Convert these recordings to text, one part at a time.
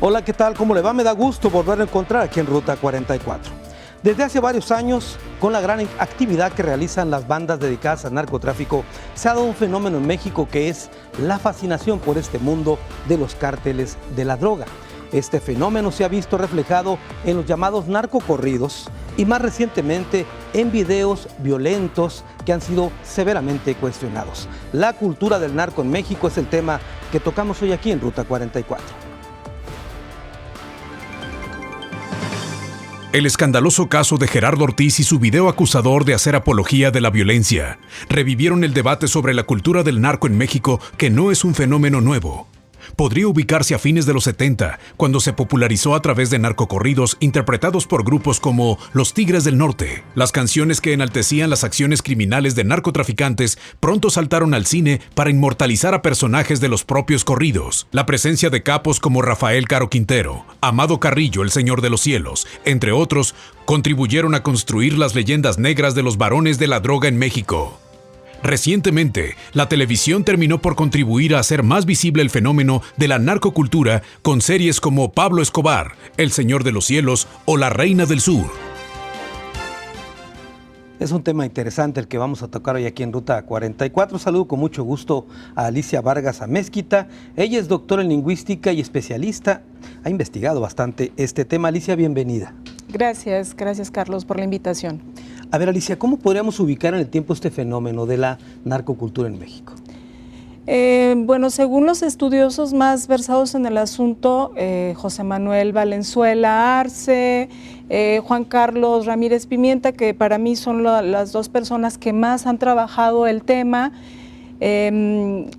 Hola, ¿qué tal? ¿Cómo le va? Me da gusto volver a encontrar aquí en Ruta 44. Desde hace varios años, con la gran actividad que realizan las bandas dedicadas al narcotráfico, se ha dado un fenómeno en México que es la fascinación por este mundo de los cárteles de la droga. Este fenómeno se ha visto reflejado en los llamados narcocorridos y más recientemente en videos violentos que han sido severamente cuestionados. La cultura del narco en México es el tema que tocamos hoy aquí en Ruta 44. El escandaloso caso de Gerardo Ortiz y su video acusador de hacer apología de la violencia revivieron el debate sobre la cultura del narco en México, que no es un fenómeno nuevo. Podría ubicarse a fines de los 70, cuando se popularizó a través de narcocorridos interpretados por grupos como Los Tigres del Norte. Las canciones que enaltecían las acciones criminales de narcotraficantes pronto saltaron al cine para inmortalizar a personajes de los propios corridos. La presencia de capos como Rafael Caro Quintero, Amado Carrillo, el Señor de los Cielos, entre otros, contribuyeron a construir las leyendas negras de los varones de la droga en México. Recientemente, la televisión terminó por contribuir a hacer más visible el fenómeno de la narcocultura con series como Pablo Escobar, El Señor de los Cielos o La Reina del Sur. Es un tema interesante el que vamos a tocar hoy aquí en Ruta 44. Saludo con mucho gusto a Alicia Vargas Amezquita. Ella es doctora en lingüística y especialista. Ha investigado bastante este tema. Alicia, bienvenida. Gracias Carlos por la invitación. A ver, Alicia, ¿cómo podríamos ubicar en el tiempo este fenómeno de la narcocultura en México? Bueno, según los estudiosos más versados en el asunto, José Manuel Valenzuela Arce, Juan Carlos Ramírez Pimienta, que para mí son las dos personas que más han trabajado el tema, el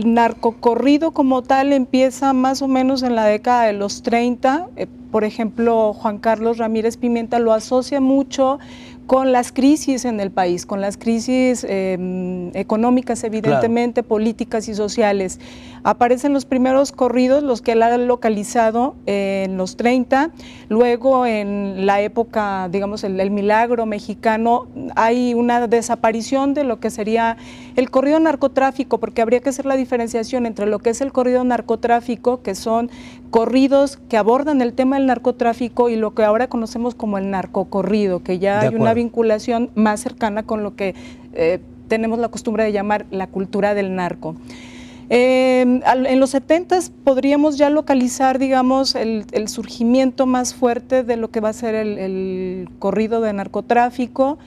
narcocorrido como tal empieza más o menos en la década de los 30. Por ejemplo, Juan Carlos Ramírez Pimienta lo asocia mucho con las crisis en el país, con las crisis económicas, evidentemente, claro, políticas y sociales. Aparecen los primeros corridos, los que él ha localizado en los 30, luego en la época, digamos, el milagro mexicano, hay una desaparición de lo que sería el corrido narcotráfico, porque habría que hacer la diferenciación entre lo que es el corrido narcotráfico, que son corridos que abordan el tema del narcotráfico, y lo que ahora conocemos como el narcocorrido, que ya hay una vinculación más cercana con lo que tenemos la costumbre de llamar la cultura del narco. En los 70s podríamos ya localizar, digamos, el surgimiento más fuerte de lo que va a ser el corrido de narcotráfico,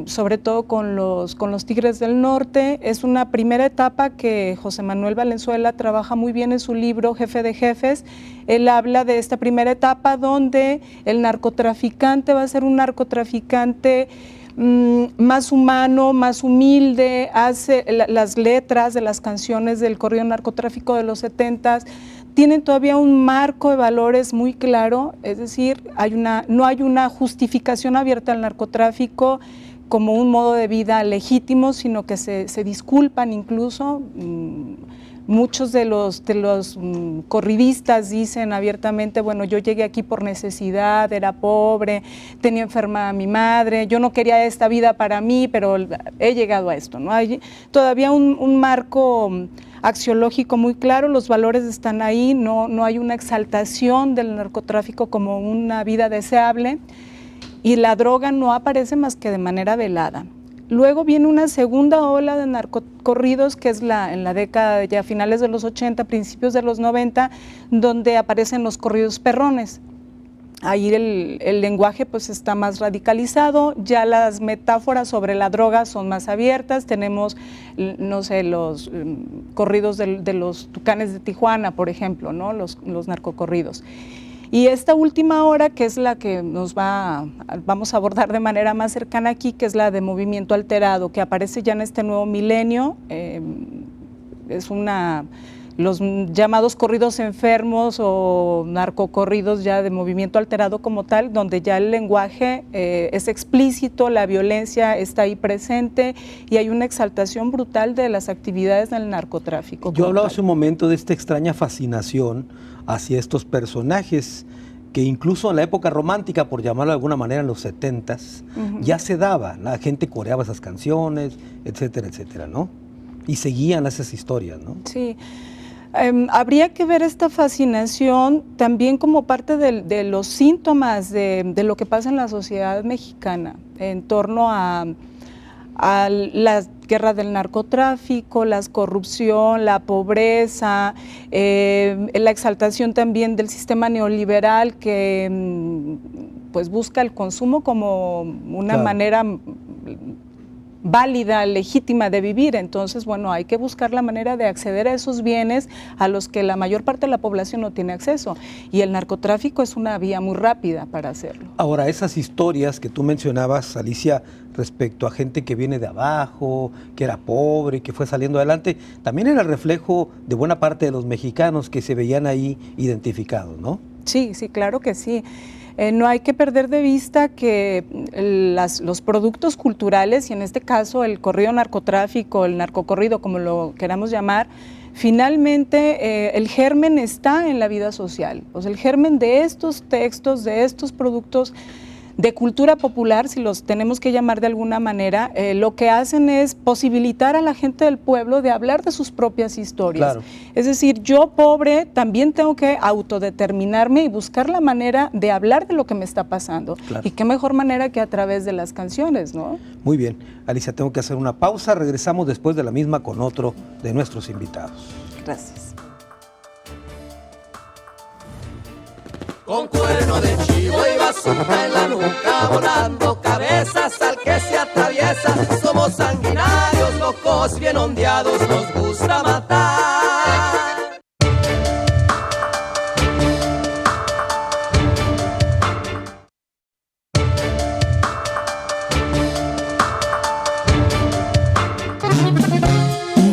sobre todo con los Tigres del Norte. Es una primera etapa que José Manuel Valenzuela trabaja muy bien en su libro Jefe de Jefes. Él habla de esta primera etapa donde el narcotraficante va a ser un narcotraficante más humano, más humilde, hace las letras de las canciones del corrido narcotráfico de los 70s, tienen todavía un marco de valores muy claro, es decir, no hay una justificación abierta al narcotráfico como un modo de vida legítimo, sino que se disculpan incluso. Muchos de los corridistas dicen abiertamente, bueno, yo llegué aquí por necesidad, era pobre, tenía enferma a mi madre, yo no quería esta vida para mí, pero he llegado a esto, ¿no? Hay todavía un marco axiológico muy claro, los valores están ahí, no hay una exaltación del narcotráfico como una vida deseable, y la droga no aparece más que de manera velada. Luego viene una segunda ola de narcocorridos, que es en la década ya finales de los 80, principios de los 90, donde aparecen los corridos perrones. Ahí el lenguaje pues está más radicalizado, ya las metáforas sobre la droga son más abiertas, tenemos, no sé, los corridos de los Tucanes de Tijuana, por ejemplo, ¿no? Los narcocorridos. Y esta última hora, que es la que vamos a abordar de manera más cercana aquí, que es la de Movimiento Alterado, que aparece ya en este nuevo milenio, los llamados corridos enfermos o narcocorridos ya de Movimiento Alterado como tal, donde ya el lenguaje es explícito, la violencia está ahí presente y hay una exaltación brutal de las actividades del narcotráfico. Yo hablaba hace un momento de esta extraña fascinación hacia estos personajes que incluso en la época romántica, por llamarlo de alguna manera, en los 70s, ya se daba, la gente coreaba esas canciones, etcétera, etcétera, ¿no? Y seguían esas historias, ¿no? Sí. Habría que ver esta fascinación también como parte de los síntomas de lo que pasa en la sociedad mexicana en torno a la guerra del narcotráfico, la corrupción, la pobreza, la exaltación también del sistema neoliberal que pues busca el consumo como una manera válida, legítima de vivir. Entonces, bueno, hay que buscar la manera de acceder a esos bienes a los que la mayor parte de la población no tiene acceso. Y el narcotráfico es una vía muy rápida para hacerlo. Ahora, esas historias que tú mencionabas, Alicia, respecto a gente que viene de abajo, que era pobre, que fue saliendo adelante, también era el reflejo de buena parte de los mexicanos que se veían ahí identificados, ¿no? Sí, sí, claro que sí. No hay que perder de vista que los productos culturales, y en este caso el corrido narcotráfico, el narcocorrido, como lo queramos llamar, finalmente el germen está en la vida social. O sea, el germen de estos textos, de estos productos de cultura popular, si los tenemos que llamar de alguna manera, lo que hacen es posibilitar a la gente del pueblo de hablar de sus propias historias. Claro. Es decir, yo pobre también tengo que autodeterminarme y buscar la manera de hablar de lo que me está pasando. Claro. Y qué mejor manera que a través de las canciones, ¿no? Muy bien. Alicia, tengo que hacer una pausa. Regresamos después de la misma con otro de nuestros invitados. Gracias. Con cuerno de chivo y bazooka en la nuca, volando cabezas al que se atraviesa. Somos sanguinarios, locos, bien ondeados, nos gusta matar.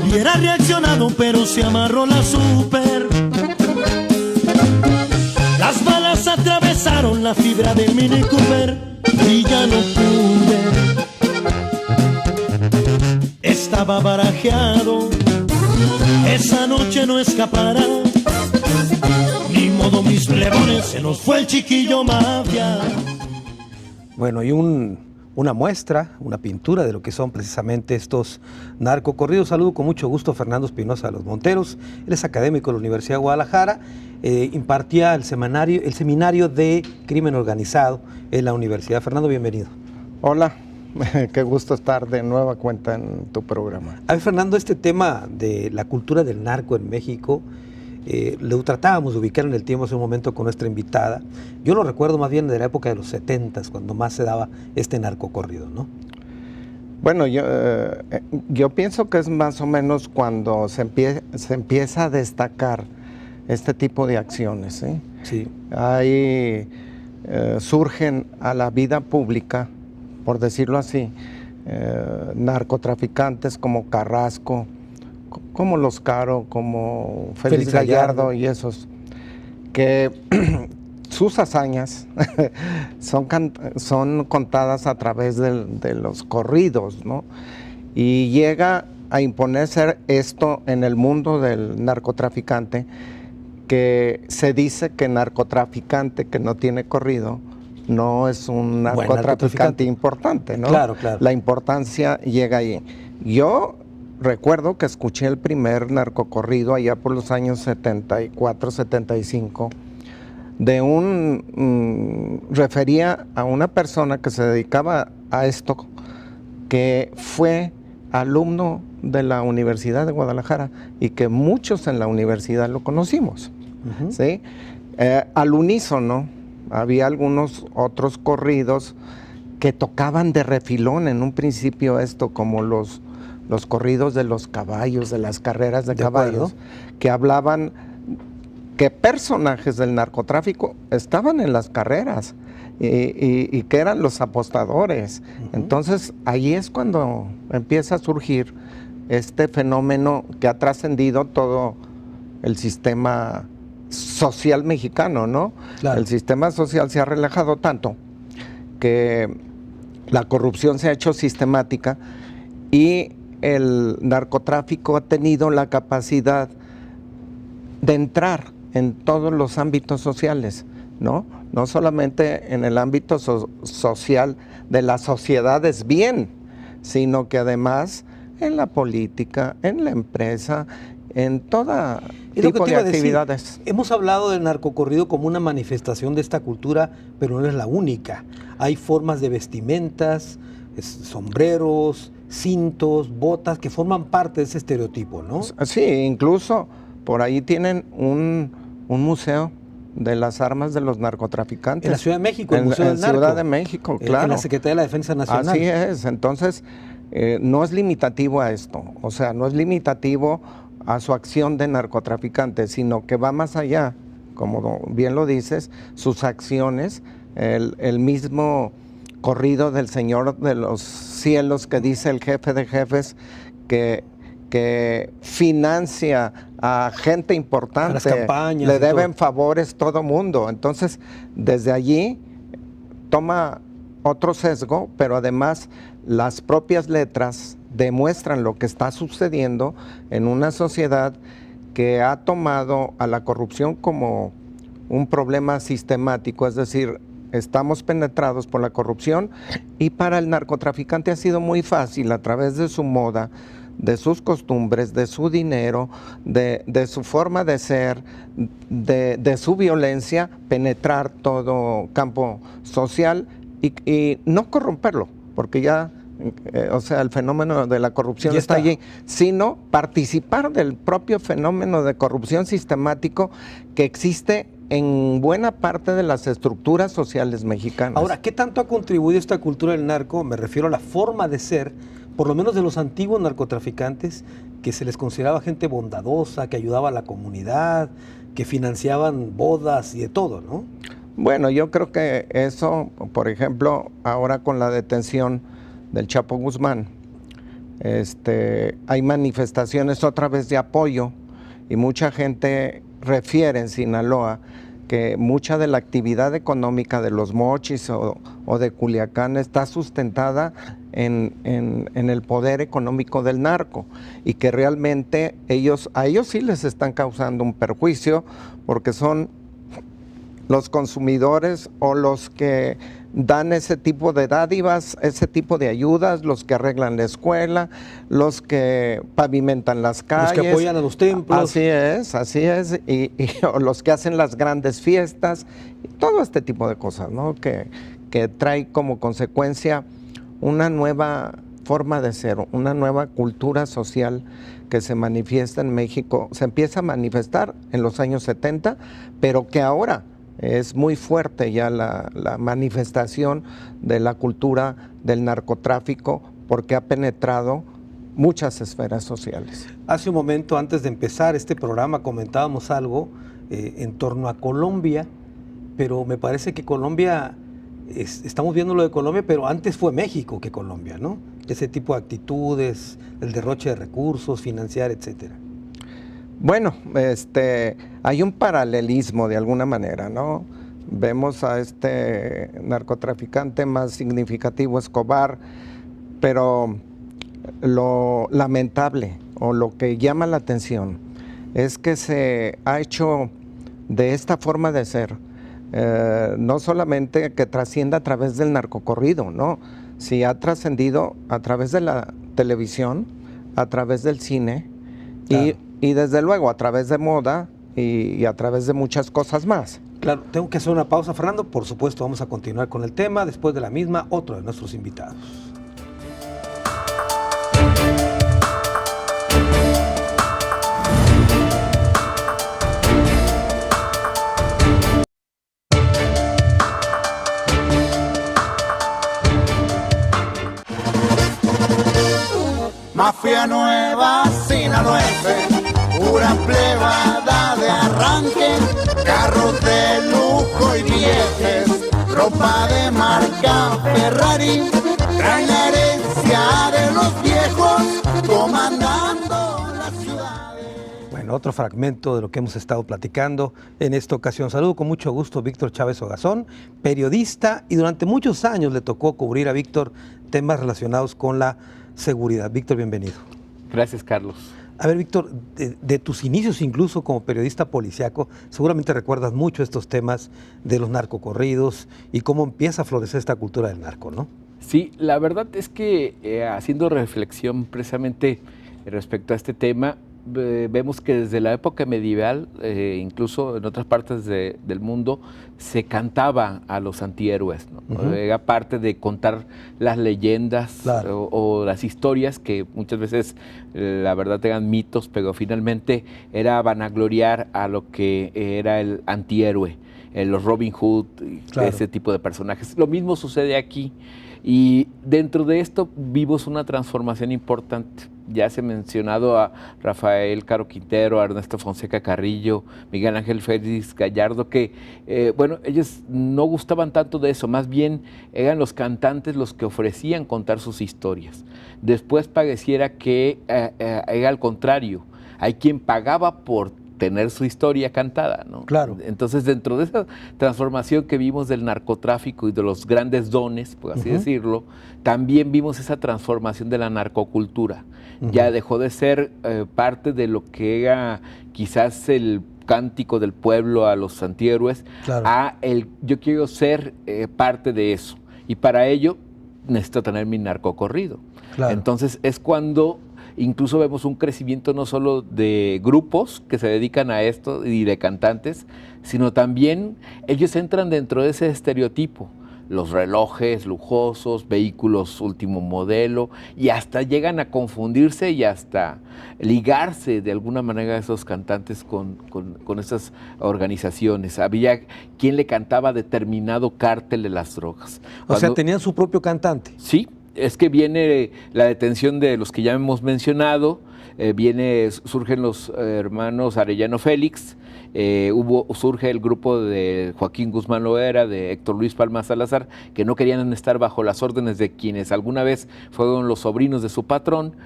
Hubiera reaccionado, pero se amarró la super. Las balas atravesaron la fibra del Mini Cooper y ya no pude. Estaba barajeado, esa noche no escapará. Ni modo mis plebones, se nos fue el chiquillo mafia. Bueno, y una muestra, una pintura de lo que son precisamente estos narcocorridos. Saludo con mucho gusto a Fernando Espinosa de los Monteros. Él es académico de la Universidad de Guadalajara. Impartía el seminario de crimen organizado en la universidad. Fernando, bienvenido. Hola, qué gusto estar de nueva cuenta en tu programa. A ver, Fernando, este tema de la cultura del narco en México, lo tratábamos de ubicar en el tiempo hace un momento con nuestra invitada. Yo lo recuerdo más bien de la época de los 70s, cuando más se daba este narcocorrido, ¿no? Bueno, yo pienso que es más o menos cuando se empieza a destacar este tipo de acciones, ¿sí? Sí. Ahí surgen a la vida pública, por decirlo así, narcotraficantes como Carrasco, como Los Caro, como Félix Gallardo y esos, que sus hazañas son contadas a través de los corridos, ¿no? Y llega a imponerse esto en el mundo del narcotraficante, que se dice que narcotraficante que no tiene corrido no es un narcotraficante importante, ¿no? Claro, claro. La importancia llega ahí. Yo recuerdo que escuché el primer narcocorrido allá por los años 74, 75, refería a una persona que se dedicaba a esto, que fue alumno de la Universidad de Guadalajara y que muchos en la universidad lo conocimos. Uh-huh. ¿Sí? Al unísono había algunos otros corridos que tocaban de refilón en un principio esto, como los corridos de los caballos, de las carreras de caballos, que hablaban que personajes del narcotráfico estaban en las carreras y que eran los apostadores. Uh-huh. Entonces ahí es cuando empieza a surgir este fenómeno que ha trascendido todo el sistema social mexicano, ¿no? Claro. El sistema social se ha relajado tanto que la corrupción se ha hecho sistemática y el narcotráfico ha tenido la capacidad de entrar en todos los ámbitos sociales, ¿no? No solamente en el ámbito social de las sociedades bien, sino que además en la política, en la empresa, en toda tipo de actividades. Hemos hablado del narcocorrido como una manifestación de esta cultura, pero no es la única. Hay formas de vestimentas, sombreros, cintos, botas, que forman parte de ese estereotipo, ¿no? Sí, incluso por ahí tienen un museo de las armas de los narcotraficantes. En la Ciudad de México, el Museo del Narco. En Ciudad de México, claro. En la Secretaría de la Defensa Nacional. Así es, entonces no es limitativo a esto, o sea, no es limitativo a su acción de narcotraficante, sino que va más allá, como bien lo dices, sus acciones, el mismo corrido del Señor de los Cielos que dice el jefe de jefes que financia a gente importante, las campañas, le deben favores todo mundo. Entonces, desde allí toma otro sesgo, pero además las propias letras demuestran lo que está sucediendo en una sociedad que ha tomado a la corrupción como un problema sistemático, es decir, estamos penetrados por la corrupción, y para el narcotraficante ha sido muy fácil a través de su moda, de sus costumbres, de su dinero, de su forma de ser, de su violencia, penetrar todo campo social y no corromperlo, porque ya, o sea, el fenómeno de la corrupción está allí, sino participar del propio fenómeno de corrupción sistemático que existe en buena parte de las estructuras sociales mexicanas. Ahora, ¿qué tanto ha contribuido esta cultura del narco? Me refiero a la forma de ser, por lo menos de los antiguos narcotraficantes, que se les consideraba gente bondadosa, que ayudaba a la comunidad, que financiaban bodas y de todo, ¿no? Bueno, yo creo que eso, por ejemplo, ahora con la detención del Chapo Guzmán, hay manifestaciones otra vez de apoyo, y mucha gente refiere en Sinaloa que mucha de la actividad económica de los Mochis o de Culiacán está sustentada en el poder económico del narco, y que realmente a ellos sí les están causando un perjuicio, porque son los consumidores o los que dan ese tipo de dádivas, ese tipo de ayudas, los que arreglan la escuela, los que pavimentan las calles. Los que apoyan a los templos. Así es, y los que hacen las grandes fiestas, todo este tipo de cosas, ¿no? Que trae como consecuencia una nueva forma de ser, una nueva cultura social que se manifiesta en México, se empieza a manifestar en los años 70, pero que ahora es muy fuerte ya la manifestación de la cultura del narcotráfico, porque ha penetrado muchas esferas sociales. Hace un momento, antes de empezar este programa, comentábamos algo en torno a Colombia, pero me parece que Colombia, estamos viendo lo de Colombia, pero antes fue México que Colombia, ¿no? Ese tipo de actitudes, el derroche de recursos, financiar, etcétera. Bueno, hay un paralelismo de alguna manera, ¿no? Vemos a este narcotraficante más significativo, Escobar, pero lo lamentable o lo que llama la atención es que se ha hecho de esta forma de ser, no solamente que trascienda a través del narcocorrido, ¿no? Sí ha trascendido a través de la televisión, a través del cine, claro, y desde luego a través de moda y a través de muchas cosas más. Claro, tengo que hacer una pausa, Fernando. Por supuesto, vamos a continuar con el tema. Después de la misma, otro de nuestros invitados. Mafia nueva, Sinaloa, pura plebada de arranque, carros de lujo y viajes, ropa de marca Ferrari, traen la herencia de los viejos, comandando las ciudades. Bueno, otro fragmento de lo que hemos estado platicando en esta ocasión. Saludo con mucho gusto a Víctor Chávez Ogazón, periodista, y durante muchos años le tocó cubrir a Víctor temas relacionados con la seguridad. Víctor, bienvenido. Gracias, Carlos. A ver, Víctor, de tus inicios incluso como periodista policíaco, seguramente recuerdas mucho estos temas de los narcocorridos y cómo empieza a florecer esta cultura del narco, ¿no? Sí, la verdad es que haciendo reflexión precisamente respecto a este tema, vemos que desde la época medieval, incluso en otras partes del mundo, se cantaba a los antihéroes, ¿no? Era parte de contar las leyendas, claro, o las historias que muchas veces, la verdad, eran mitos, pero finalmente era vanagloriar a lo que era el antihéroe, los Robin Hood, claro, ese tipo de personajes. Lo mismo sucede aquí. Y dentro de esto vimos una transformación importante. Ya se ha mencionado a Rafael Caro Quintero, a Ernesto Fonseca Carrillo, Miguel Ángel Félix Gallardo, que, bueno, ellos no gustaban tanto de eso, más bien eran los cantantes los que ofrecían contar sus historias. Después pareciera que era al contrario, hay quien pagaba por tener su historia cantada, ¿no? Claro. Entonces, dentro de esa transformación que vimos del narcotráfico y de los grandes dones, por así decirlo, también vimos esa transformación de la narcocultura. Ya dejó de ser parte de lo que era quizás el cántico del pueblo a los antihéroes, claro, a el yo quiero ser parte de eso. Y para ello necesito tener mi narcocorrido. Claro. Entonces, es cuando incluso vemos un crecimiento no solo de grupos que se dedican a esto y de cantantes, sino también ellos entran dentro de ese estereotipo. Los relojes lujosos, vehículos último modelo, y hasta llegan a confundirse y hasta ligarse de alguna manera esos cantantes con esas organizaciones. Había quien le cantaba Determinado Cártel de las Drogas. O sea, tenían su propio cantante. Sí. Es que viene la detención de los que ya hemos mencionado, surgen los hermanos Arellano Félix, surge el grupo de Joaquín Guzmán Loera, de Héctor Luis Palma Salazar, que no querían estar bajo las órdenes de quienes alguna vez fueron los sobrinos de su patrón,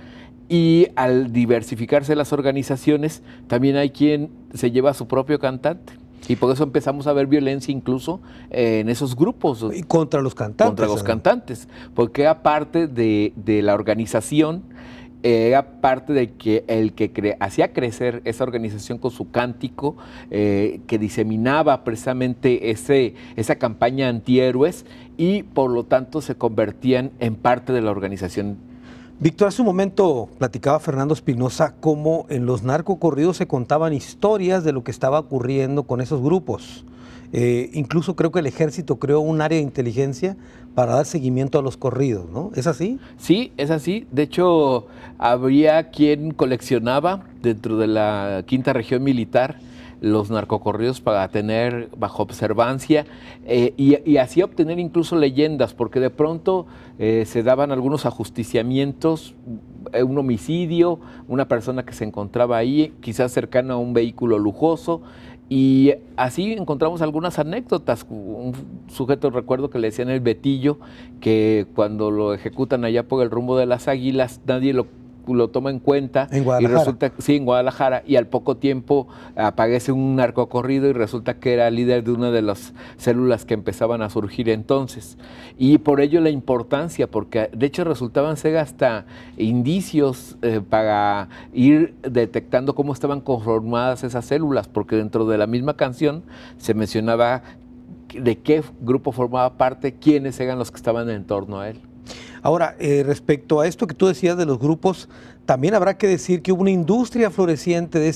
y al diversificarse las organizaciones, también hay quien se lleva a su propio cantante. Y por eso empezamos a ver violencia incluso en esos grupos. Y contra los cantantes. Contra los cantantes, porque era parte de la organización, era parte de que el que hacía crecer esa organización con su cántico, que diseminaba precisamente esa campaña antihéroes, y por lo tanto se convertían en parte de la organización. Víctor, hace un momento platicaba Fernando Espinosa cómo en los narcocorridos se contaban historias de lo que estaba ocurriendo con esos grupos. Incluso creo que el ejército creó un área de inteligencia para dar seguimiento a los corridos, ¿no? ¿Es así? Sí, es así. De hecho, habría quien coleccionaba dentro de la 5ª Región Militar los narcocorridos para tener bajo observancia y así obtener incluso leyendas, porque de pronto se daban algunos ajusticiamientos, un homicidio, una persona que se encontraba ahí, quizás cercana a un vehículo lujoso, y así encontramos algunas anécdotas. Un sujeto, recuerdo que le decían el Betillo, que cuando lo ejecutan allá por el rumbo de las Águilas, nadie lo toma en cuenta. En Guadalajara. Y resulta, sí, en Guadalajara, y al poco tiempo aparece un narcocorrido y resulta que era líder de una de las células que empezaban a surgir entonces. Y por ello la importancia, porque de hecho resultaban ser hasta indicios para ir detectando cómo estaban conformadas esas células, porque dentro de la misma canción se mencionaba de qué grupo formaba parte, quiénes eran los que estaban en torno a él. Ahora, respecto a esto que tú decías de los grupos, también habrá que decir que hubo una industria floreciente de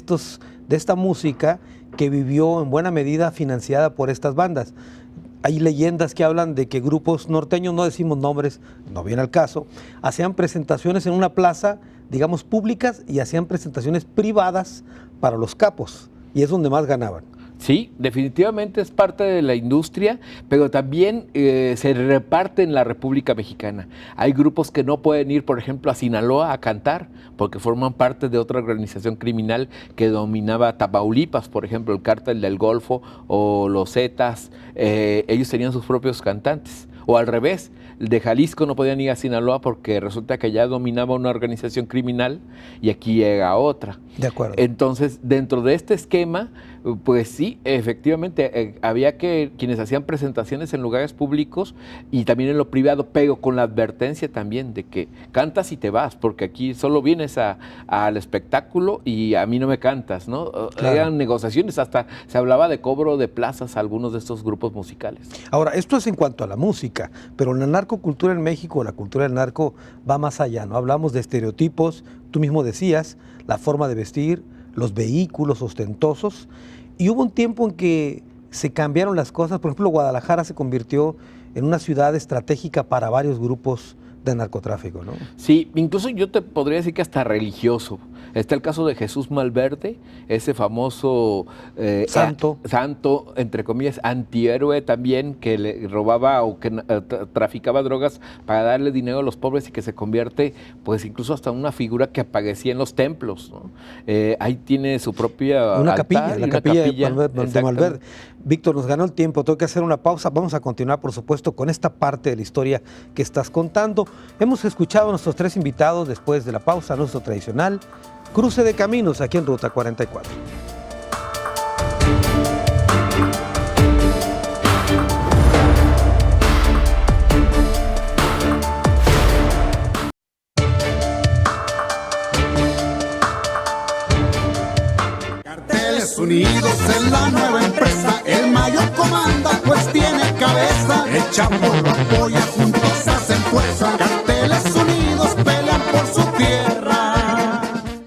esta música que vivió en buena medida financiada por estas bandas. Hay leyendas que hablan de que grupos norteños, no decimos nombres, no viene al caso, hacían presentaciones en una plaza, digamos, públicas, y hacían presentaciones privadas para los capos, y es donde más ganaban. Sí, definitivamente es parte de la industria, pero también se reparte en la República Mexicana. Hay grupos que no pueden ir, por ejemplo, a Sinaloa a cantar, porque forman parte de otra organización criminal que dominaba Tamaulipas, por ejemplo, el Cártel del Golfo o los Zetas. Ellos tenían sus propios cantantes. O al revés, de Jalisco no podían ir a Sinaloa porque resulta que allá dominaba una organización criminal y aquí llega otra. De acuerdo. Entonces, dentro de este esquema, Pues sí, efectivamente, había que quienes hacían presentaciones en lugares públicos y también en lo privado, pero con la advertencia también de que cantas y te vas, porque aquí solo vienes al espectáculo y a mí no me cantas, ¿no? Claro. Eran negociaciones, hasta se hablaba de cobro de plazas a algunos de estos grupos musicales. Ahora, esto es en cuanto a la música, pero la narcocultura en México, la cultura del narco, va más allá, ¿no? Hablamos de estereotipos, tú mismo decías, la forma de vestir, los vehículos ostentosos, y hubo un tiempo en que se cambiaron las cosas. Por ejemplo, Guadalajara se convirtió en una ciudad estratégica para varios grupos de narcotráfico, ¿no? Sí, incluso yo te podría decir que hasta religioso. Está el caso de Jesús Malverde, ese famoso santo, entre comillas, antihéroe también, que le robaba o que traficaba drogas para darle dinero a los pobres y que se convierte, pues incluso hasta una figura que aparecía en los templos, ¿no? Ahí tiene su propia una altar, capilla, la capilla de Malverde. Víctor, nos ganó el tiempo, tengo que hacer una pausa. Vamos a continuar, por supuesto, con esta parte de la historia que estás contando. Hemos escuchado a nuestros 3 invitados después de la pausa, nuestro tradicional cruce de caminos aquí en Ruta 44. Carteles Unidos es la nueva empresa, el mayor comanda pues tiene cabeza, el Chapo lo apoya, juntos hacen fuerza, Carteles Unidos pelean por su tierra.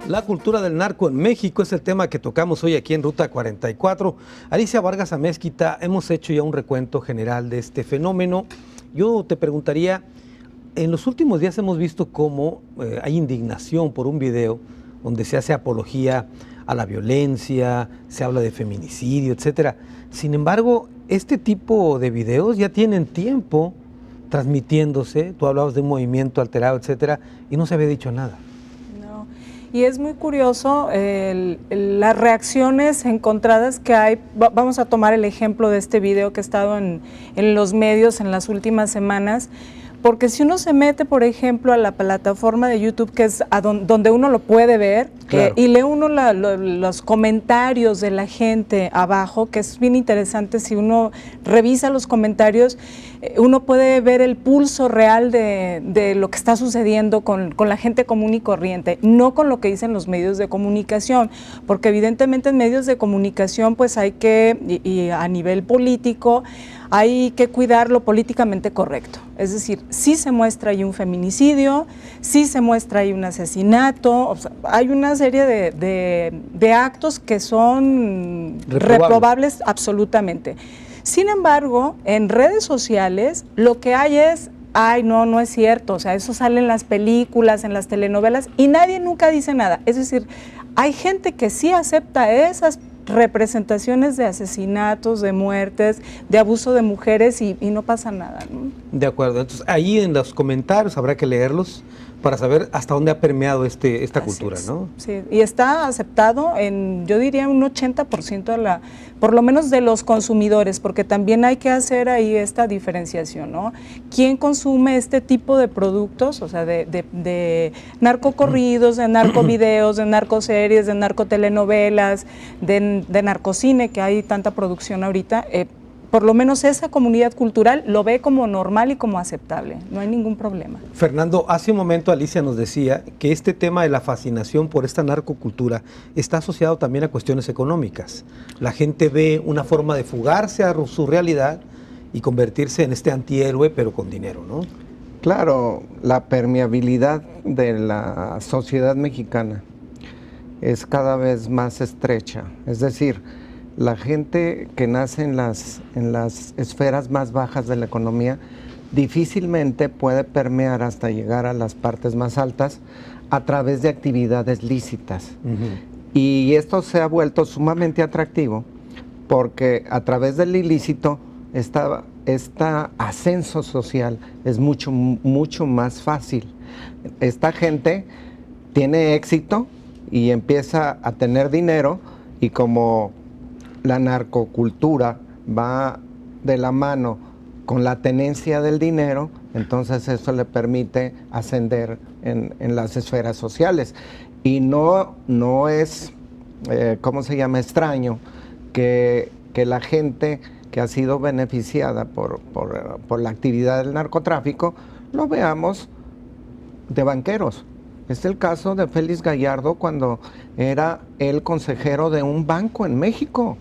La cultura del narco en México es el tema que tocamos hoy aquí en Ruta 44. Alicia Vargas Amezquita, hemos hecho ya un recuento general de este fenómeno. Yo te preguntaría, en los últimos días hemos visto cómo hay indignación por un video donde se hace apología a la violencia, se habla de feminicidio, etcétera. Sin embargo, este tipo de videos ya tienen tiempo transmitiéndose. Tú hablabas de un movimiento alterado, etcétera, y no se había dicho nada. Y es muy curioso las reacciones encontradas que hay. Vamos a tomar el ejemplo de este video que ha estado en los medios en las últimas semanas, porque si uno se mete, por ejemplo, a la plataforma de YouTube, que es donde uno lo puede ver, claro, y lee uno los comentarios de la gente abajo, que es bien interesante. Si uno revisa los comentarios, uno puede ver el pulso real de lo que está sucediendo con la gente común y corriente, no con lo que dicen los medios de comunicación, porque evidentemente en medios de comunicación pues hay que, y a nivel político, hay que cuidar lo políticamente correcto. Es decir, sí se muestra ahí un feminicidio, sí se muestra ahí un asesinato, o sea, hay una serie de actos que son reprobables absolutamente. Sin embargo, en redes sociales lo que hay es, ay, no es cierto, o sea, eso sale en las películas, en las telenovelas, y nadie nunca dice nada. Es decir, hay gente que sí acepta esas representaciones de asesinatos, de muertes, de abuso de mujeres y no pasa nada, ¿no? De acuerdo, entonces ahí en los comentarios habrá que leerlos para saber hasta dónde ha permeado esta cultura, ¿no? Sí, y está aceptado en, yo diría, un 80% por lo menos de los consumidores, porque también hay que hacer ahí esta diferenciación, ¿no? ¿Quién consume este tipo de productos? O sea, de narcocorridos, de narcovideos, de narcoseries, de narcotelenovelas, de narcocine, que hay tanta producción ahorita. Por lo menos esa comunidad cultural lo ve como normal y como aceptable, no hay ningún problema. Fernando, hace un momento Alicia nos decía que este tema de la fascinación por esta narcocultura está asociado también a cuestiones económicas. La gente ve una forma de fugarse a su realidad y convertirse en este antihéroe, pero con dinero, ¿no? Claro, la permeabilidad de la sociedad mexicana es cada vez más estrecha, es decir, la gente que nace en las esferas más bajas de la economía difícilmente puede permear hasta llegar a las partes más altas a través de actividades lícitas. Y esto se ha vuelto sumamente atractivo porque a través del ilícito este ascenso social es mucho más fácil. Esta gente tiene éxito y empieza a tener dinero, y como la narcocultura va de la mano con la tenencia del dinero, entonces eso le permite ascender en las esferas sociales. Y no es, ¿cómo se llama?, extraño que la gente que ha sido beneficiada por la actividad del narcotráfico, lo veamos de banqueros. Es el caso de Félix Gallardo cuando era el consejero de un banco en México,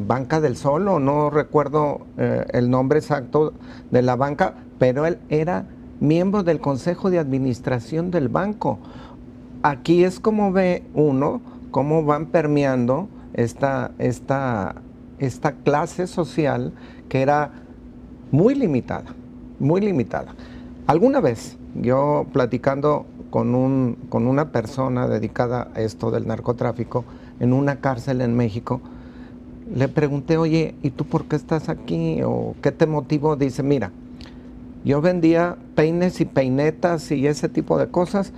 Banca del Sol, o no recuerdo el nombre exacto de la banca, pero él era miembro del consejo de administración del banco. Aquí es como ve uno cómo van permeando esta clase social que era muy limitada, muy limitada. Alguna vez, yo platicando con una persona dedicada a esto del narcotráfico en una cárcel en México, le pregunté, oye, ¿y tú por qué estás aquí? ¿O qué te motivó? Dice, mira, yo vendía peines y peinetas y ese tipo de cosas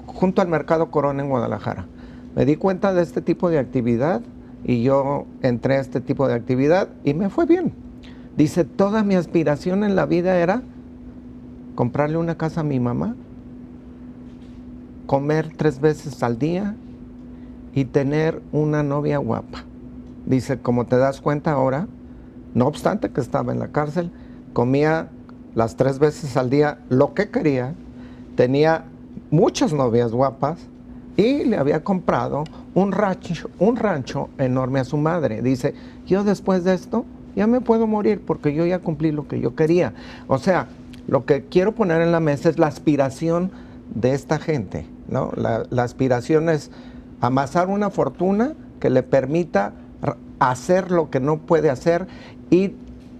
junto al Mercado Corona en Guadalajara. Me di cuenta de este tipo de actividad y yo entré a este tipo de actividad y me fue bien. Dice, toda mi aspiración en la vida era comprarle una casa a mi mamá, comer 3 veces al día y tener una novia guapa. Dice, como te das cuenta ahora, no obstante que estaba en la cárcel, comía las 3 veces al día lo que quería, tenía muchas novias guapas y le había comprado un rancho enorme a su madre. Dice, yo después de esto ya me puedo morir porque yo ya cumplí lo que yo quería. O sea, lo que quiero poner en la mesa es la aspiración de esta gente, ¿no? La aspiración es amasar una fortuna que le permita hacer lo que no puede hacer y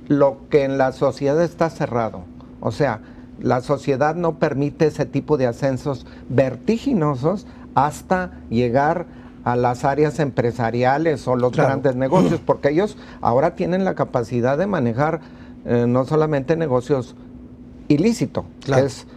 lo que en la sociedad está cerrado. O sea, la sociedad no permite ese tipo de ascensos vertiginosos hasta llegar a las áreas empresariales o los grandes negocios, porque ellos ahora tienen la capacidad de manejar no solamente negocios ilícitos,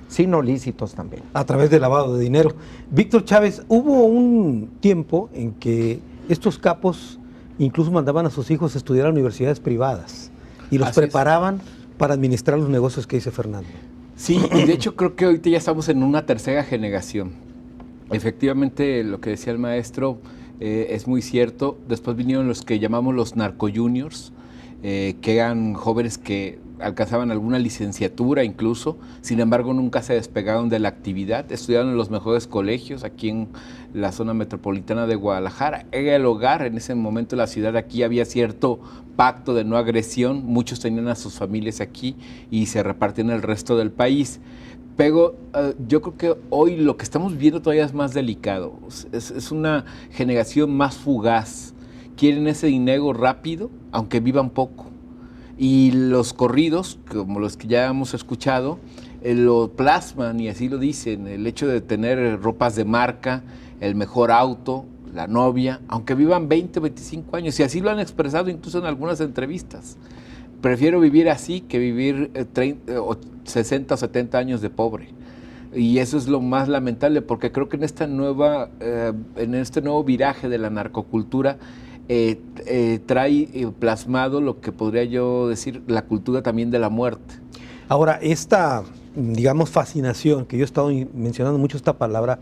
sino lícitos también. A través del lavado de dinero. Víctor Chávez, hubo un tiempo en que estos capos incluso mandaban a sus hijos a estudiar a universidades privadas y los preparaban para administrar los negocios que dice Fernando. Sí, y de hecho creo que ahorita ya estamos en una tercera generación. Efectivamente, lo que decía el maestro es muy cierto. Después vinieron los que llamamos los narco-juniors, que eran jóvenes que alcanzaban alguna licenciatura incluso, sin embargo nunca se despegaron de la actividad, estudiaron en los mejores colegios aquí en la zona metropolitana de Guadalajara, era el hogar en ese momento de la ciudad, aquí había cierto pacto de no agresión, muchos tenían a sus familias aquí y se repartían el resto del país. Pero yo creo que hoy lo que estamos viendo todavía es más delicado, es una generación más fugaz, quieren ese dinero rápido, aunque vivan poco. Y los corridos, como los que ya hemos escuchado, lo plasman y así lo dicen, el hecho de tener ropas de marca, el mejor auto, la novia, aunque vivan 20, 25 años, y así lo han expresado incluso en algunas entrevistas. Prefiero vivir así que vivir 60 o 70 años de pobre. Y eso es lo más lamentable, porque creo que en este nuevo viraje de la narcocultura, trae plasmado lo que podría yo decir la cultura también de la muerte. Ahora, esta, digamos, fascinación, que yo he estado mencionando mucho esta palabra,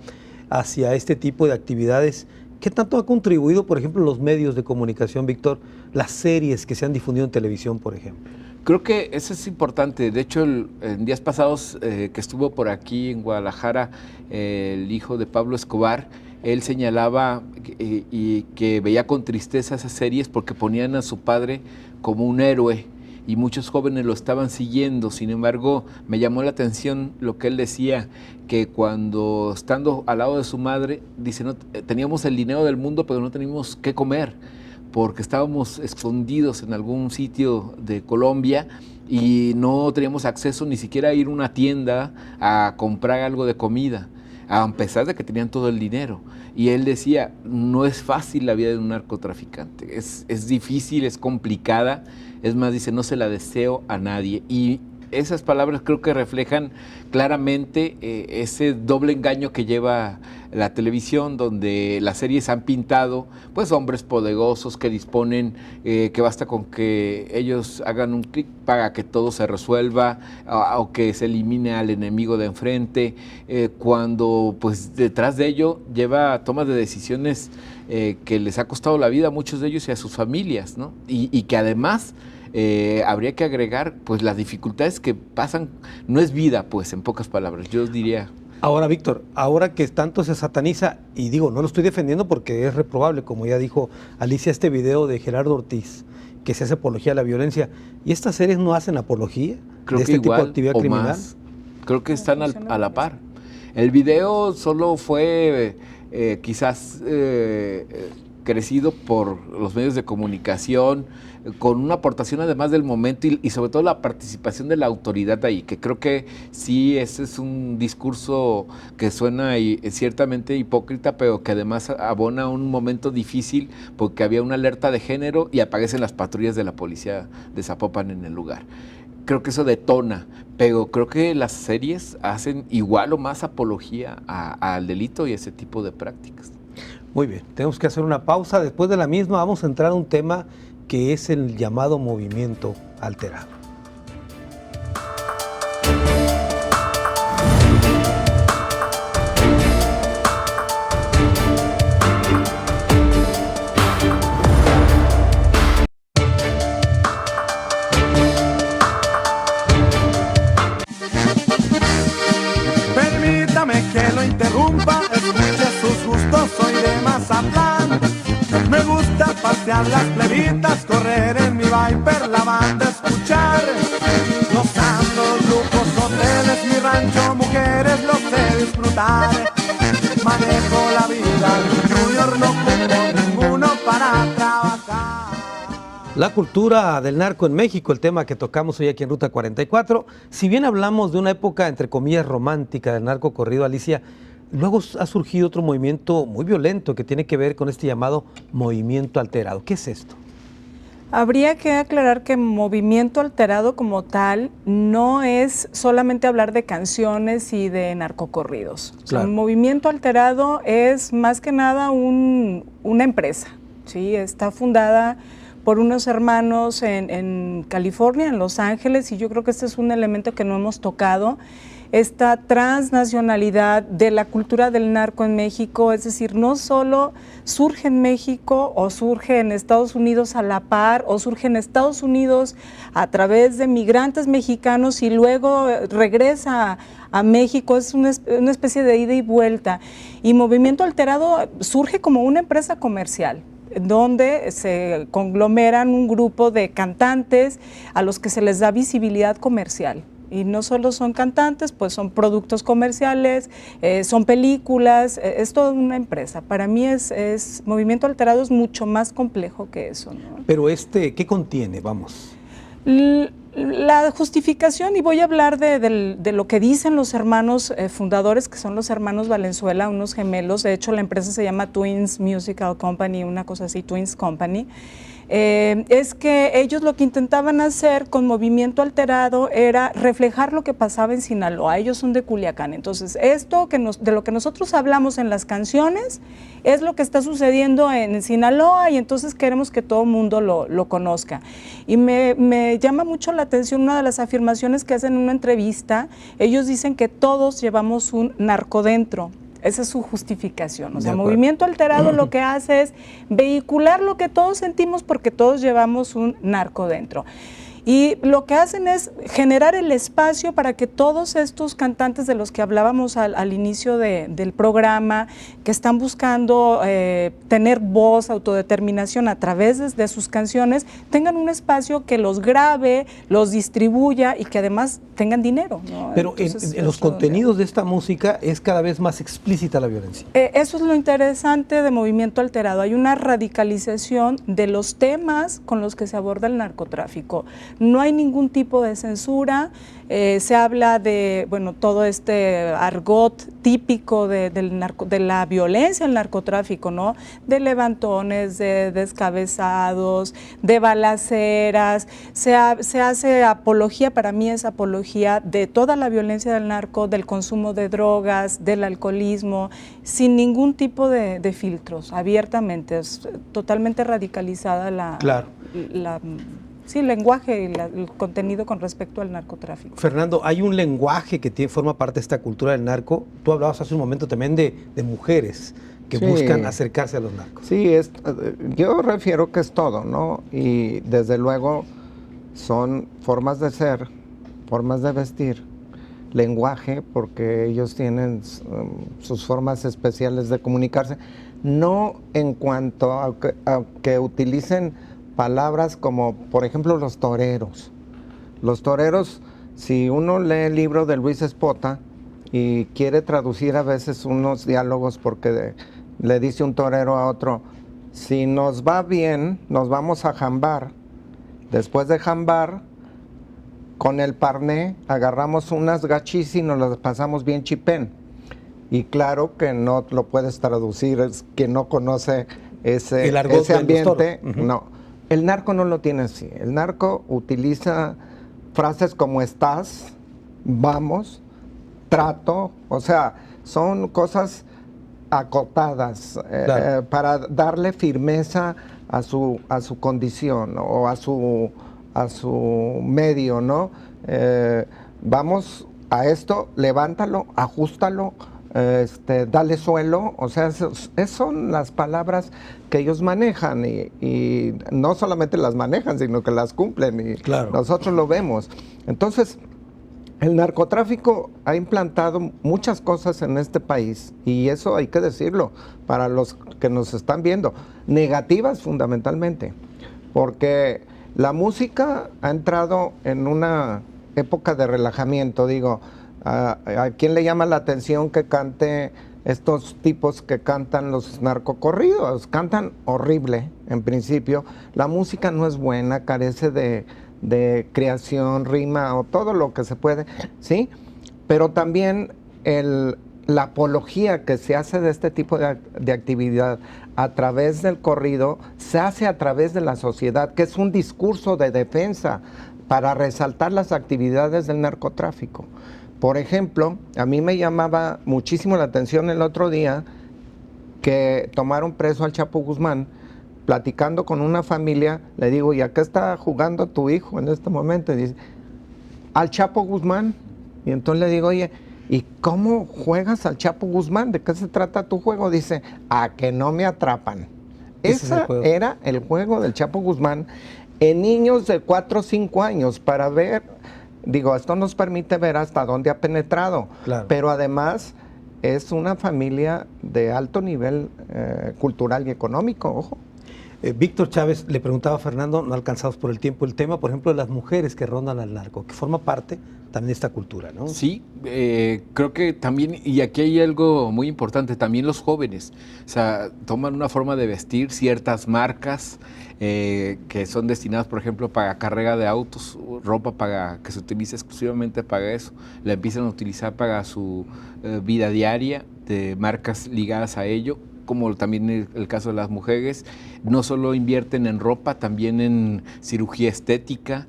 hacia este tipo de actividades, ¿qué tanto ha contribuido, por ejemplo, los medios de comunicación, Víctor, las series que se han difundido en televisión, por ejemplo? Creo que eso es importante. De hecho, en días pasados que estuvo por aquí en Guadalajara el hijo de Pablo Escobar, él señalaba y que veía con tristeza esas series porque ponían a su padre como un héroe y muchos jóvenes lo estaban siguiendo. Sin embargo, me llamó la atención lo que él decía, que cuando estando al lado de su madre, dice, no, teníamos el dinero del mundo, pero no teníamos qué comer, porque estábamos escondidos en algún sitio de Colombia y no teníamos acceso ni siquiera a ir a una tienda a comprar algo de comida, a pesar de que tenían todo el dinero. Y él decía, no es fácil la vida de un narcotraficante, es difícil, es complicada, es más, dice, no se la deseo a nadie. Y esas palabras creo que reflejan claramente ese doble engaño que lleva la televisión, donde las series han pintado pues hombres poderosos que disponen que basta con que ellos hagan un clic para que todo se resuelva o que se elimine al enemigo de enfrente, cuando pues detrás de ello lleva tomas de decisiones que les ha costado la vida a muchos de ellos y a sus familias, ¿no? Y que además habría que agregar pues las dificultades que pasan, no es vida, pues, en pocas palabras, yo diría. Ahora, Víctor, ahora que tanto se sataniza, y digo, no lo estoy defendiendo porque es reprobable, como ya dijo Alicia, este video de Gerardo Ortiz, que se hace apología a la violencia, ¿y estas series no hacen apología Creo de que este tipo igual, de actividad o criminal? más. Creo que están a la par. El video solo fue quizás crecido por los medios de comunicación, con una aportación además del momento y sobre todo la participación de la autoridad ahí, que creo que sí, ese es un discurso que suena ciertamente hipócrita, pero que además abona un momento difícil porque había una alerta de género y aparecen las patrullas de la policía de Zapopan en el lugar. Creo que eso detona, pero creo que las series hacen igual o más apología al delito y ese tipo de prácticas. Muy bien, tenemos que hacer una pausa. Después de la misma vamos a entrar a un tema que es el llamado movimiento alterado. Permítame que lo interrumpa, escuche sus gustos, soy de Mazatlán. Me gusta pasear las plebitas, correr en mi Viper, la banda escuchar. Gozando lujos, hoteles, mi rancho, mujeres, lo sé disfrutar. Manejo la vida, New York no ocupo ninguno para trabajar. La cultura del narco en México, el tema que tocamos hoy aquí en Ruta 44. Si bien hablamos de una época, entre comillas, romántica del narco corrido, Alicia, luego ha surgido otro movimiento muy violento que tiene que ver con este llamado movimiento alterado. ¿Qué es esto? Habría que aclarar que movimiento alterado como tal no es solamente hablar de canciones y de narcocorridos. Claro. O sea, un movimiento alterado es más que nada una empresa, ¿sí? Está fundada por unos hermanos en California, en Los Ángeles, y yo creo que este es un elemento que no hemos tocado. Esta transnacionalidad de la cultura del narco en México, es decir, no solo surge en México o surge en Estados Unidos a la par o surge en Estados Unidos a través de migrantes mexicanos y luego regresa a México, es una especie de ida y vuelta. Y Movimiento Alterado surge como una empresa comercial, donde se conglomeran un grupo de cantantes a los que se les da visibilidad comercial. Y no solo son cantantes, pues son productos comerciales, son películas, es toda una empresa. Para mí Movimiento Alterado es mucho más complejo que eso, ¿no? Pero ¿qué contiene? Vamos. La justificación, y voy a hablar de lo que dicen los hermanos fundadores, que son los hermanos Valenzuela, unos gemelos. De hecho, la empresa se llama Twins Musical Company, una cosa así, Twins Company. Es que ellos lo que intentaban hacer con Movimiento Alterado era reflejar lo que pasaba en Sinaloa. Ellos son de Culiacán. Entonces, esto de lo que nosotros hablamos en las canciones es lo que está sucediendo en Sinaloa, y entonces queremos que todo el mundo lo conozca. Y me llama mucho la atención una de las afirmaciones que hacen en una entrevista. Ellos dicen que todos llevamos un narco dentro. Esa es su justificación. O sea, Movimiento Alterado lo que hace es vehicular lo que todos sentimos porque todos llevamos un narco dentro. Y lo que hacen es generar el espacio para que todos estos cantantes de los que hablábamos al inicio del programa, que están buscando tener voz, autodeterminación a través de sus canciones, tengan un espacio que los grabe, los distribuya y que además tengan dinero, ¿no? Pero entonces, en los contenidos de esta música es cada vez más explícita la violencia. Eso es lo interesante de Movimiento Alterado. Hay una radicalización de los temas con los que se aborda el narcotráfico. No hay ningún tipo de censura, se habla de, bueno, todo este argot típico de la violencia del narcotráfico, ¿no? De levantones, de descabezados, de balaceras, se hace apología, para mí es apología de toda la violencia del narco, del consumo de drogas, del alcoholismo, sin ningún tipo de filtros, abiertamente, es totalmente radicalizada el lenguaje y el contenido con respecto al narcotráfico. Fernando, hay un lenguaje que forma parte de esta cultura del narco. Tú hablabas hace un momento también de mujeres que Sí. buscan acercarse a los narcos. Sí, yo refiero que es todo, ¿no? Y desde luego son formas de ser, formas de vestir, lenguaje, porque ellos tienen sus formas especiales de comunicarse, no en cuanto a que utilicen palabras como, por ejemplo, los toreros. Los toreros, si uno lee el libro de Luis Espota y quiere traducir a veces unos diálogos porque le dice un torero a otro, si nos va bien, nos vamos a jambar. Después de jambar, con el parné, agarramos unas gachis y nos las pasamos bien chipén. Y claro que no lo puedes traducir, es que no conoce ese ambiente. No, el narco no lo tiene así. El narco utiliza frases como estás, vamos, trato, o sea, son cosas acotadas, claro, para darle firmeza a su condición o a su medio, ¿no? Vamos a esto, levántalo, ajústalo, dale suelo, o sea, esas son las palabras que ellos manejan y no solamente las manejan, sino que las cumplen y claro, nosotros lo vemos. Entonces, el narcotráfico ha implantado muchas cosas en este país y eso hay que decirlo para los que nos están viendo, negativas fundamentalmente, porque la música ha entrado en una época de relajamiento, digo, ¿a quién le llama la atención que cante estos tipos que cantan los narcocorridos? Cantan horrible en principio, la música no es buena, carece de creación, rima o todo lo que se puede, ¿sí? Pero también la apología que se hace de este tipo de actividad a través del corrido se hace a través de la sociedad, que es un discurso de defensa para resaltar las actividades del narcotráfico. Por ejemplo, a mí me llamaba muchísimo la atención el otro día que tomaron preso al Chapo Guzmán. Platicando con una familia, le digo, ¿y a qué está jugando tu hijo en este momento? Y dice, al Chapo Guzmán. Y entonces le digo, oye, ¿y cómo juegas al Chapo Guzmán? ¿De qué se trata tu juego? Dice, a que no me atrapan. Ese era el juego del Chapo Guzmán en niños de 4 o 5 años para ver, digo, esto nos permite ver hasta dónde ha penetrado, claro, pero además es una familia de alto nivel cultural y económico, ojo. Víctor Chávez le preguntaba a Fernando, no alcanzados por el tiempo, el tema, por ejemplo, de las mujeres que rondan al narco, que forma parte también de esta cultura, ¿no? Sí, creo que también, y aquí hay algo muy importante, también los jóvenes, o sea, toman una forma de vestir, ciertas marcas que son destinadas, por ejemplo, para carrera de autos, ropa que se utiliza exclusivamente para eso, la empiezan a utilizar para su vida diaria, de marcas ligadas a ello, como también el caso de las mujeres, no solo invierten en ropa, también en cirugía estética,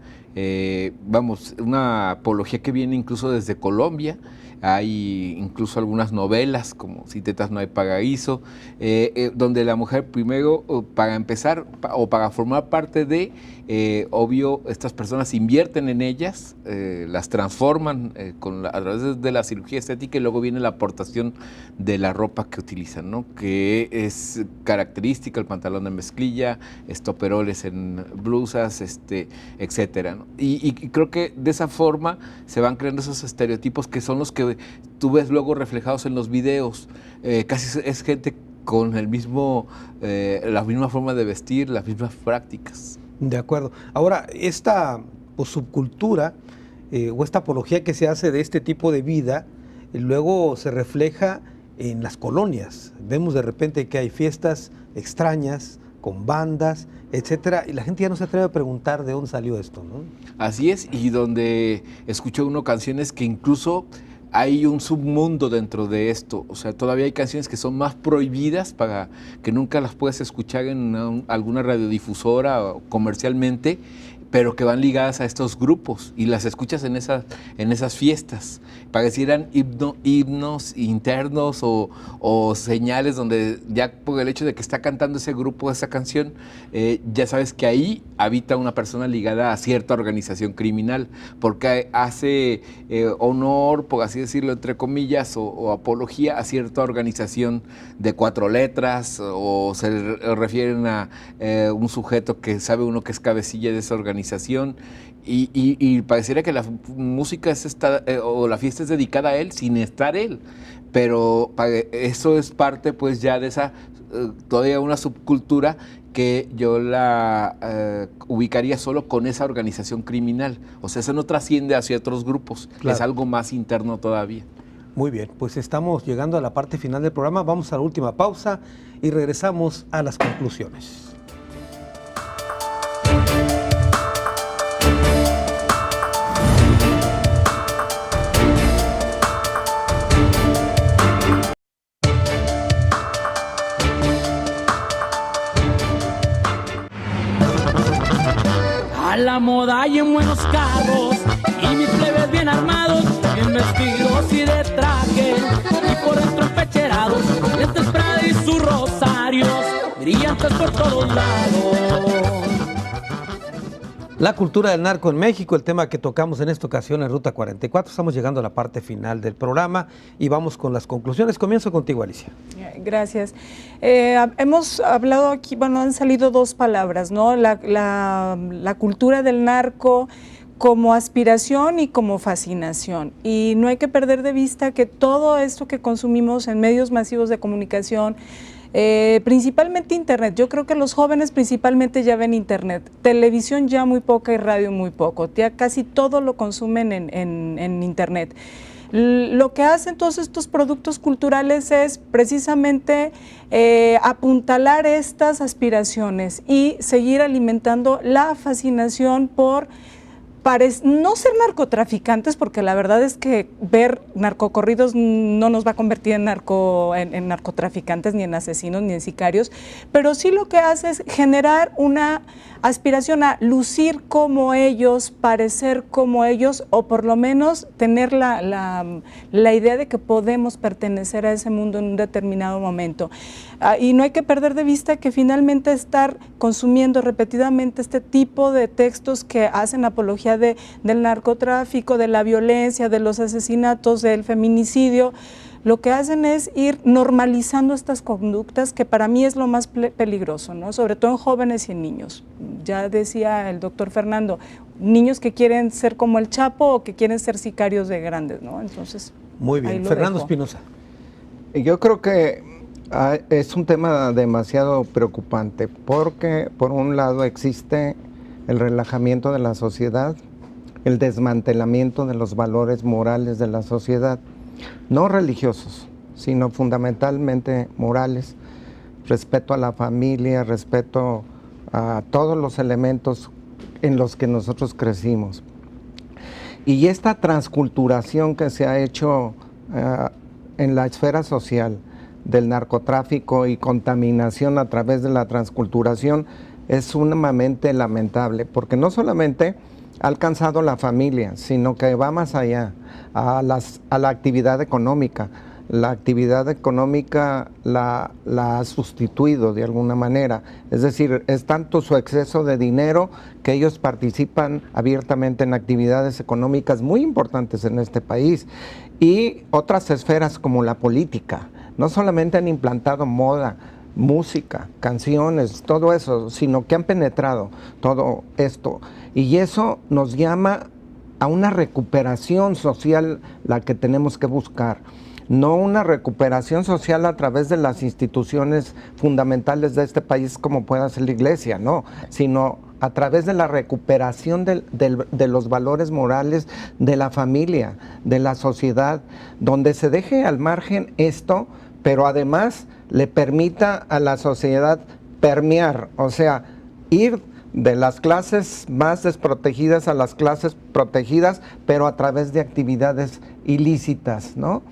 una apología que viene incluso desde Colombia. Hay incluso algunas novelas como Si tetas no hay paraíso, donde la mujer primero, para empezar o para formar parte de, obvio, estas personas invierten en ellas, las transforman a través de la cirugía estética y luego viene la aportación de la ropa que utilizan, ¿no? Que es característica, el pantalón de mezclilla, estoperoles en blusas, etcétera, ¿no? Y creo que de esa forma se van creando esos estereotipos que son los que tú ves luego reflejados en los videos. Casi es gente con la misma forma de vestir, las mismas prácticas. De acuerdo. Ahora, esta subcultura o esta apología que se hace de este tipo de vida, luego se refleja en las colonias. Vemos de repente que hay fiestas extrañas, con bandas, etcétera, y la gente ya no se atreve a preguntar de dónde salió esto, ¿no? Así es, y donde escucho uno canciones que incluso hay un submundo dentro de esto, o sea, todavía hay canciones que son más prohibidas para que nunca las puedas escuchar en alguna radiodifusora o comercialmente, pero que van ligadas a estos grupos y las escuchas en esas fiestas. Parecieran himnos internos o señales donde ya por el hecho de que está cantando ese grupo esa canción, ya sabes que ahí habita una persona ligada a cierta organización criminal, porque hace honor, por así decirlo, entre comillas, o apología a cierta organización de 4 letras, o se refieren a un sujeto que sabe uno que es cabecilla de esa organización, y pareciera que la música o la fiesta es dedicada a él sin estar él, pero eso es parte pues ya de esa todavía una subcultura que yo la ubicaría solo con esa organización criminal. O sea, eso no trasciende hacia otros grupos, claro. Es algo más interno todavía. Muy bien, pues estamos llegando a la parte final del programa, vamos a la última pausa y regresamos a las conclusiones. A la moda y en buenos carros, y mis plebes bien armados, bien vestidos y de traje, y por dentro empecherados, lentes Prada y sus rosarios, brillantes por todos lados. La cultura del narco en México, el tema que tocamos en esta ocasión en Ruta 44. Estamos llegando a la parte final del programa y vamos con las conclusiones. Comienzo contigo, Alicia. Gracias. Hemos hablado aquí, bueno, han salido 2 palabras, ¿no? La cultura del narco como aspiración y como fascinación. Y no hay que perder de vista que todo esto que consumimos en medios masivos de comunicación, principalmente internet, yo creo que los jóvenes principalmente ya ven internet, televisión ya muy poca y radio muy poco, ya casi todo lo consumen en internet. Lo que hacen todos estos productos culturales es precisamente apuntalar estas aspiraciones y seguir alimentando la fascinación por no ser narcotraficantes, porque la verdad es que ver narcocorridos no nos va a convertir en narcotraficantes, ni en asesinos, ni en sicarios, pero sí lo que hace es generar una aspiración a lucir como ellos, parecer como ellos, o por lo menos tener la idea de que podemos pertenecer a ese mundo en un determinado momento. Y no hay que perder de vista que finalmente estar consumiendo repetidamente este tipo de textos que hacen apología del narcotráfico, de la violencia, de los asesinatos, del feminicidio, lo que hacen es ir normalizando estas conductas, que para mí es lo más peligroso, ¿no? Sobre todo en jóvenes y en niños. Ya decía el doctor Fernando, niños que quieren ser como el Chapo o que quieren ser sicarios de grandes, ¿no? Entonces, muy bien. Fernando Espinosa. Yo creo que es un tema demasiado preocupante, porque por un lado existe el relajamiento de la sociedad, el desmantelamiento de los valores morales de la sociedad, no religiosos, sino fundamentalmente morales, respeto a la familia, respeto a todos los elementos en los que nosotros crecimos. Y esta transculturación que se ha hecho en la esfera social del narcotráfico y contaminación a través de la transculturación es sumamente lamentable, porque no solamente ha alcanzado la familia, sino que va más allá, a la actividad económica. La actividad económica la ha sustituido de alguna manera, es decir, es tanto su exceso de dinero que ellos participan abiertamente en actividades económicas muy importantes en este país, y otras esferas como la política. No solamente han implantado moda, música, canciones, todo eso, sino que han penetrado todo esto. Y eso nos llama a una recuperación social, la que tenemos que buscar. No una recuperación social a través de las instituciones fundamentales de este país, como pueda ser la iglesia, no, sino a través de la recuperación de los valores morales de la familia, de la sociedad, donde se deje al margen esto, pero además le permita a la sociedad permear, o sea, ir de las clases más desprotegidas a las clases protegidas, pero a través de actividades ilícitas, ¿no?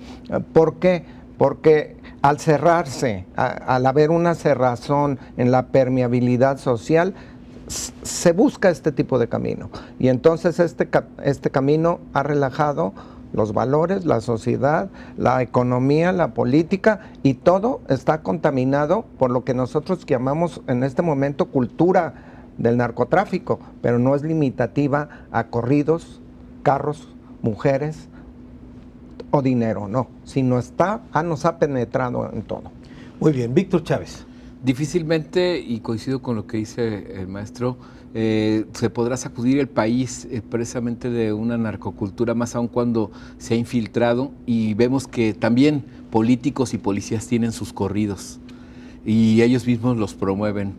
¿Por qué? Porque al cerrarse, al haber una cerrazón en la permeabilidad social, se busca este tipo de camino. Y entonces este camino ha relajado los valores, la sociedad, la economía, la política, y todo está contaminado por lo que nosotros llamamos en este momento cultura del narcotráfico, pero no es limitativa a corridos, carros, mujeres o dinero, no, sino nos ha penetrado en todo. Muy bien, Víctor Chávez. Difícilmente, y coincido con lo que dice el maestro, se podrá sacudir el país precisamente de una narcocultura, más aún cuando se ha infiltrado, y vemos que también políticos y policías tienen sus corridos y ellos mismos los promueven.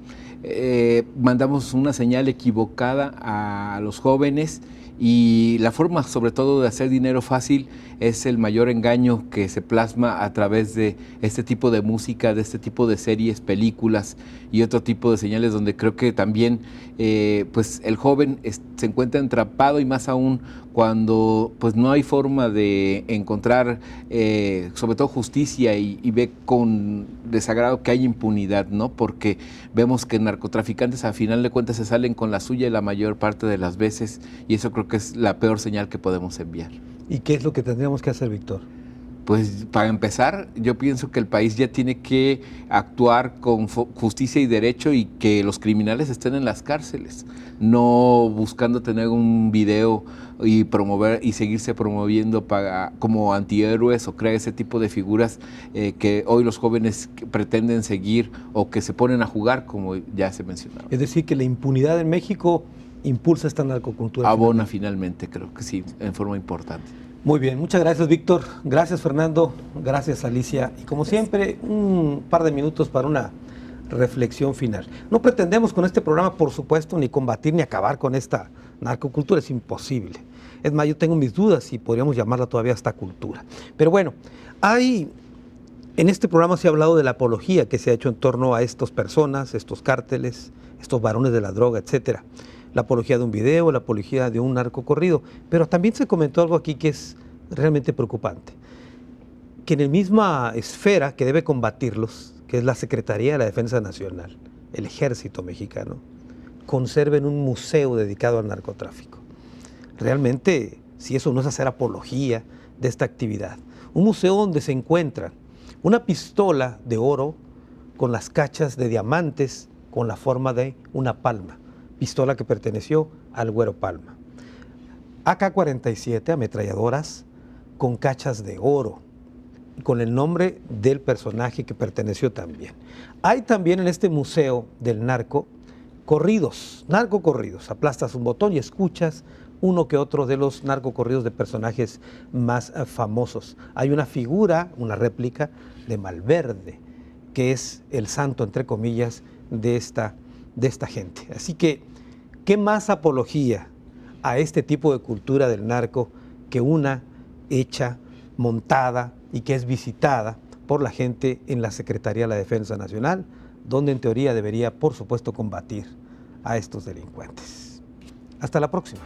Mandamos una señal equivocada a los jóvenes, y la forma sobre todo de hacer dinero fácil es el mayor engaño que se plasma a través de este tipo de música, de este tipo de series, películas y otro tipo de señales, donde creo que también pues el joven se encuentra atrapado, y más aún cuando pues no hay forma de encontrar sobre todo justicia, y ve con desagrado que hay impunidad, ¿no? Porque vemos que narcotraficantes a final de cuentas se salen con la suya la mayor parte de las veces, y eso creo que es la peor señal que podemos enviar. ¿Y qué es lo que tendríamos que hacer, Víctor? Pues para empezar, yo pienso que el país ya tiene que actuar con justicia y derecho, y que los criminales estén en las cárceles, no buscando tener un video y promover y seguirse promoviendo como antihéroes, o crear ese tipo de figuras que hoy los jóvenes pretenden seguir o que se ponen a jugar, como ya se mencionaba. Es decir, que la impunidad en México impulsa esta narcocultura. Abona finalmente, creo que sí, en forma importante. Muy bien, muchas gracias, Víctor. Gracias, Fernando. Gracias, Alicia. Y como siempre, un par de minutos para una reflexión final. No pretendemos con este programa, por supuesto, ni combatir ni acabar con esta narcocultura. Es imposible. Es más, yo tengo mis dudas si podríamos llamarla todavía esta cultura. Pero bueno, en este programa se ha hablado de la apología que se ha hecho en torno a estas personas, estos cárteles, estos varones de la droga, etcétera. La apología de un video, la apología de un narcocorrido, pero también se comentó algo aquí que es realmente preocupante, que en la misma esfera que debe combatirlos, que es la Secretaría de la Defensa Nacional, el Ejército Mexicano, conserven un museo dedicado al narcotráfico. Realmente, si eso no es hacer apología de esta actividad, un museo donde se encuentra una pistola de oro con las cachas de diamantes con la forma de una palma, pistola que perteneció al Güero Palma. AK-47, ametralladoras con cachas de oro, con el nombre del personaje que perteneció también. Hay también en este museo del narco narcocorridos. Aplastas un botón y escuchas uno que otro de los narcocorridos de personajes más famosos. Hay una figura, una réplica de Malverde, que es el santo, entre comillas, de esta gente. Así que, ¿qué más apología a este tipo de cultura del narco que una hecha, montada y que es visitada por la gente en la Secretaría de la Defensa Nacional, donde en teoría debería, por supuesto, combatir a estos delincuentes? Hasta la próxima.